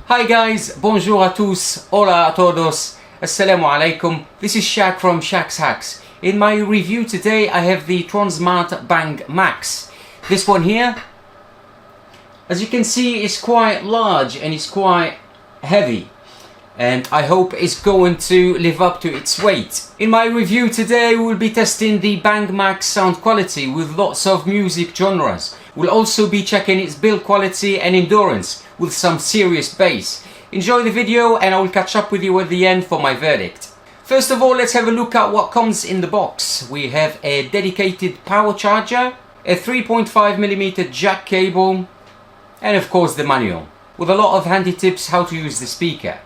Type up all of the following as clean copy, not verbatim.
Hi guys, bonjour à tous, hola a todos, assalamu alaikum. This is Shaq from Shaq's Hacks. In my review today I have the Tronsmart Bang Max. This one here, as you can see, is quite large and it's quite heavy. And I hope it's going to live up to its weight. In my review today we'll be testing the Bang Max sound quality with lots of music genres. We'll also be checking its build quality and endurance with some serious bass. Enjoy the video and I will catch up with you at the end for my verdict. First of all, let's have a look at what comes in the box. We have a dedicated power charger, a 3.5mm jack cable, and of course the manual, with a lot of handy tips how to use the speaker.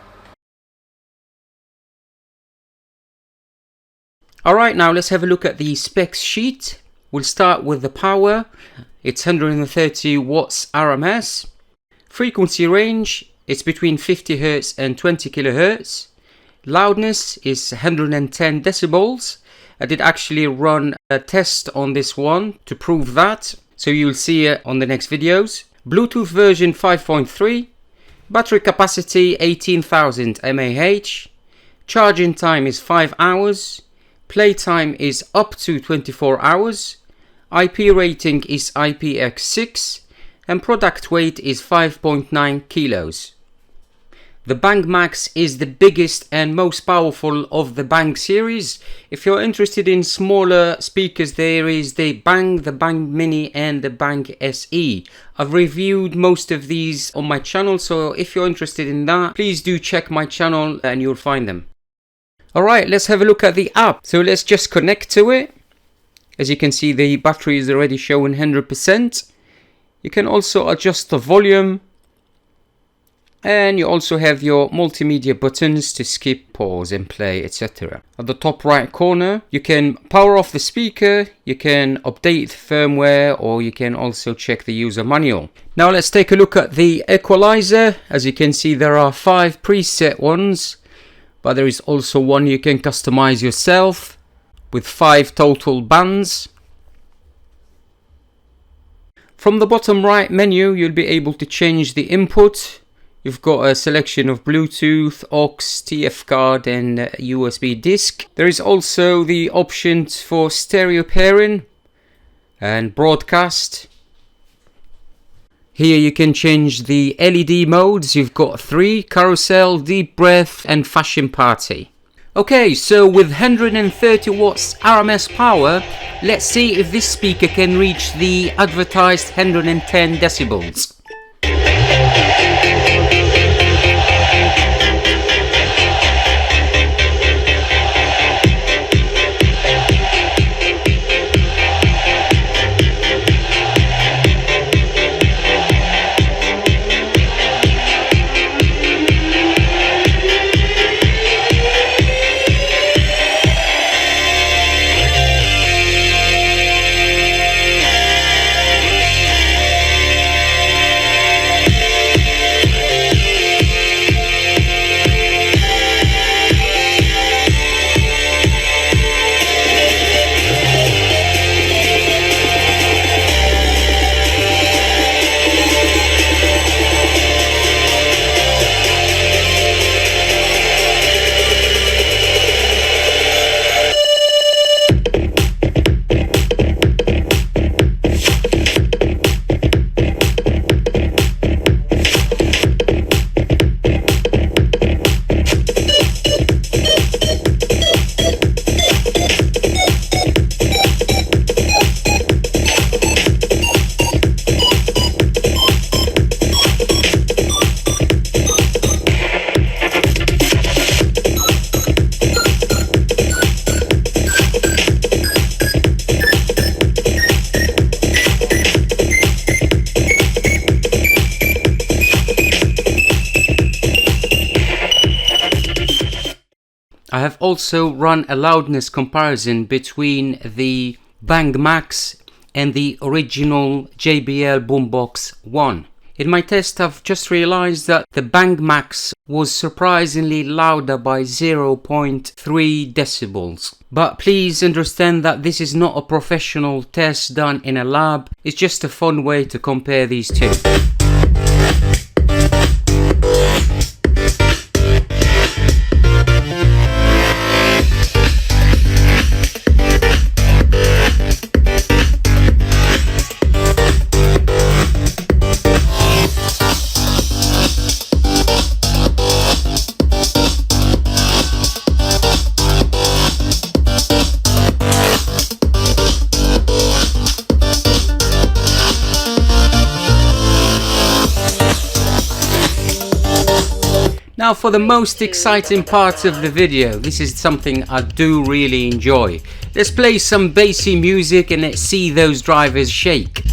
Alright, now let's have a look at the specs sheet. We'll start with the power. It's 130 watts RMS. Frequency range, it's between 50 Hz and 20 kHz. Loudness is 110 decibels. I did actually run a test on this one to prove that, so you'll see it on the next videos. Bluetooth version 5.3. Battery capacity 18,000 mAh. Charging time is 5 hours. Playtime is up to 24 hours. IP rating is IPX6 and product weight is 5.9 kilos. The Bang Max is the biggest and most powerful of the Bang series. If you're interested in smaller speakers, there is the Bang Mini and the Bang SE. I've reviewed most of these on my channel, so if you're interested in that, please do check my channel and you'll find them. Alright, let's have a look at the app. So let's just connect to it. As you can see, the battery is already showing 100%. You can also adjust the volume. And you also have your multimedia buttons to skip, pause and play, etc. At the top right corner, you can power off the speaker, you can update firmware, or you can also check the user manual. Now let's take a look at the equalizer. As you can see, there are 5 preset ones, but there is also one you can customize yourself with 5 total bands. From the bottom right menu, you'll be able to change the input. You've got a selection of Bluetooth, aux, TF card and USB disc. There is also the option for stereo pairing and broadcast. Here you can change the LED modes. You've got 3: carousel, deep breath and fashion party. Okay, so with 130 watts RMS power, let's see if this speaker can reach the advertised 110 decibels. I have also run a loudness comparison between the Bang Max and the original JBL Boombox 1. In my test, I've just realized that the Bang Max was surprisingly louder by 0.3 decibels. But please understand that this is not a professional test done in a lab, it's just a fun way to compare these two. Now for the most exciting part of the video, this is something I do really enjoy. Let's play some bassy music and let's see those drivers shake.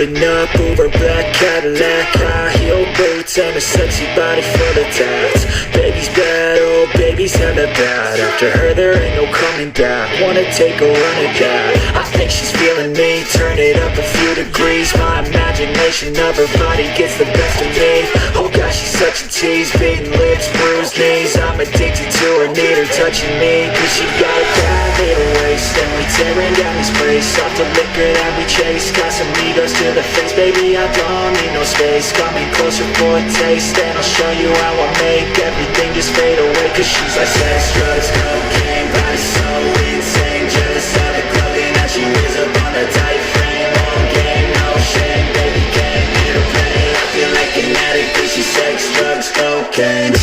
Up over black Cadillac, high heel boots and a sexy body full of tats. Baby's bad, oh baby's hella bad. After her there ain't no coming back. Wanna take a run at that. I think she's feeling me, turn it up a few degrees. My imagination of her body gets the best of me. Oh gosh, she's such a tease, beating lips, bruised knees. I'm addicted to her, need her touching me. Cause she got a bad little waist, and we tearing down this place. Off the liquor that we chase, got some egos to the face. Baby, I don't need no space. Coming closer for a taste, and I'll show you how I make everything just fade away. Cause she's like sex, drugs, cocaine, body so insane. Jealous of the clothing that she wears up on a tight frame. On game, no shame, baby, can't need a play. I feel like an addict cause she's sex, drugs, cocaine.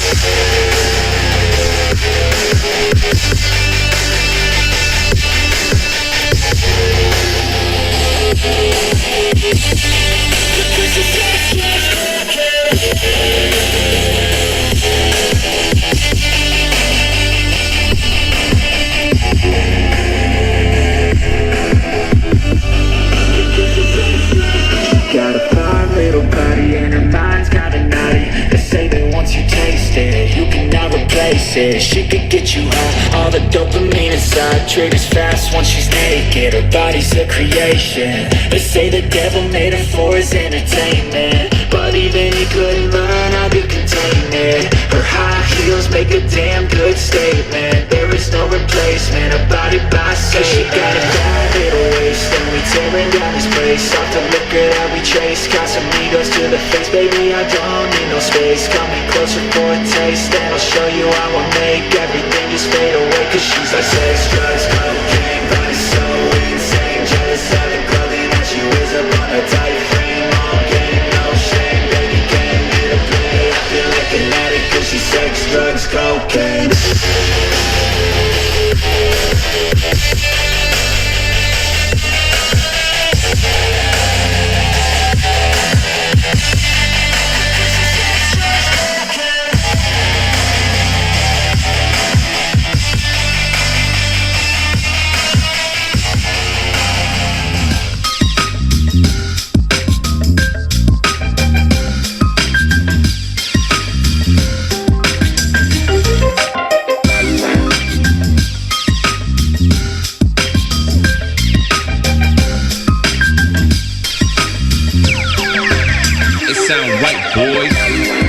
Got a fine little body and her mind's kinda naughty. They say that once you taste it, you cannot replace it. She could get you high, all the dopamine inside triggers fast once she's naked. Her body's a creation. They say the devil made her for his entertainment, but even he couldn't learn how to contain it. Her high heels make a damn good statement. There is no replacement, her body by Satan. She got a bad little waist, and we tearing down this place. Off the liquor that we chase, got some egos to the face. Baby, I don't need no space. Coming closer for a taste, and I'll show you how I make everything just fade away. Cause she's like sex, drugs, cocaine, body so insane. Jealous of the clothing that she wears up on a tight frame. On game, no shame, baby, can't sound right, boys.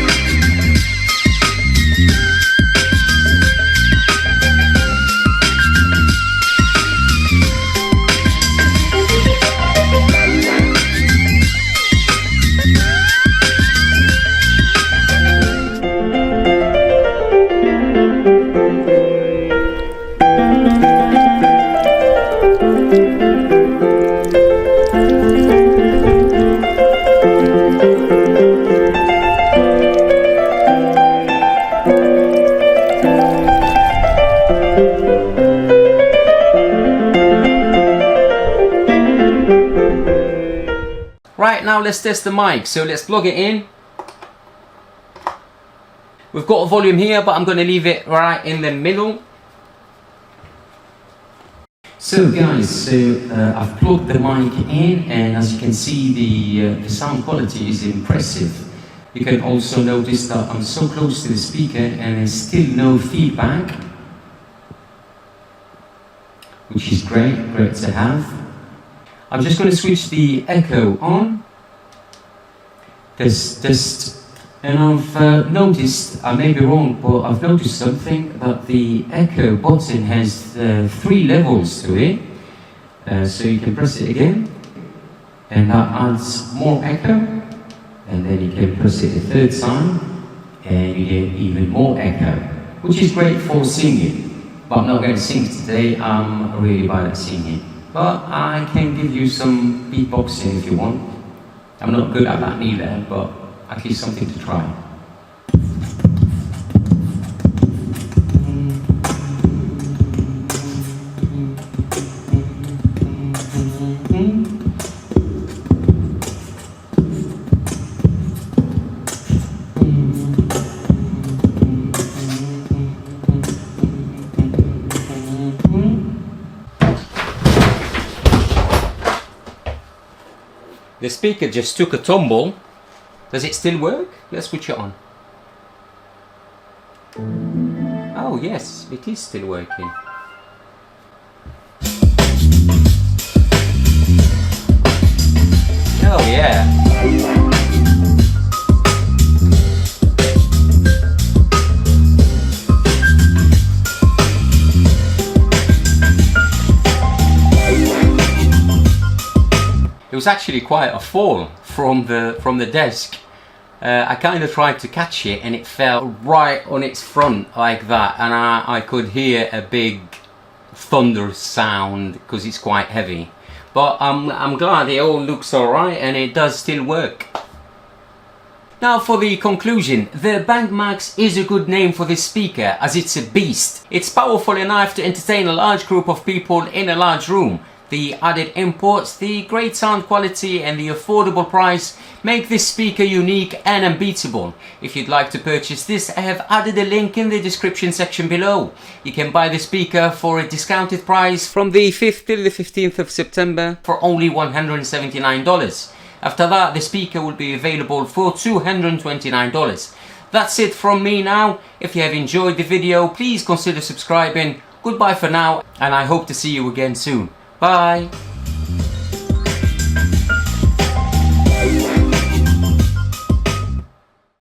Right, now let's test the mic. So let's plug it in. We've got a volume here, but I'm going to leave it right in the middle. So guys, I've plugged the mic in, and as you can see, the sound quality is impressive. You can also notice that I'm so close to the speaker and there's still no feedback, which is great to have. I'm just going to switch the echo on. And I've noticed, I may be wrong, but I've noticed something, that the echo button has 3 levels to it. So you can press it again, and that adds more echo. And then you can press it a 3rd time, and you get even more echo, which is great for singing. But I'm not going to sing today, I'm really bad at singing. But I can give you some beatboxing if you want. I'm not good at that neither, but at least something to try. The speaker just took a tumble. Does it still work? Let's switch it on. Oh yes, it is still working. Oh yeah. It was actually quite a fall from the desk. I kind of tried to catch it and it fell right on its front like that, and I could hear a big thunder sound because it's quite heavy. But I'm glad it all looks alright and it does still work. Now for the conclusion, the Bandmax is a good name for this speaker as it's a beast. It's powerful enough to entertain a large group of people in a large room. The added imports, the great sound quality and the affordable price make this speaker unique and unbeatable. If you'd like to purchase this, I have added a link in the description section below. You can buy the speaker for a discounted price from the 5th till the 15th of September for only $179. After that, the speaker will be available for $229. That's it from me now. If you have enjoyed the video, please consider subscribing. Goodbye for now, and I hope to see you again soon. Bye!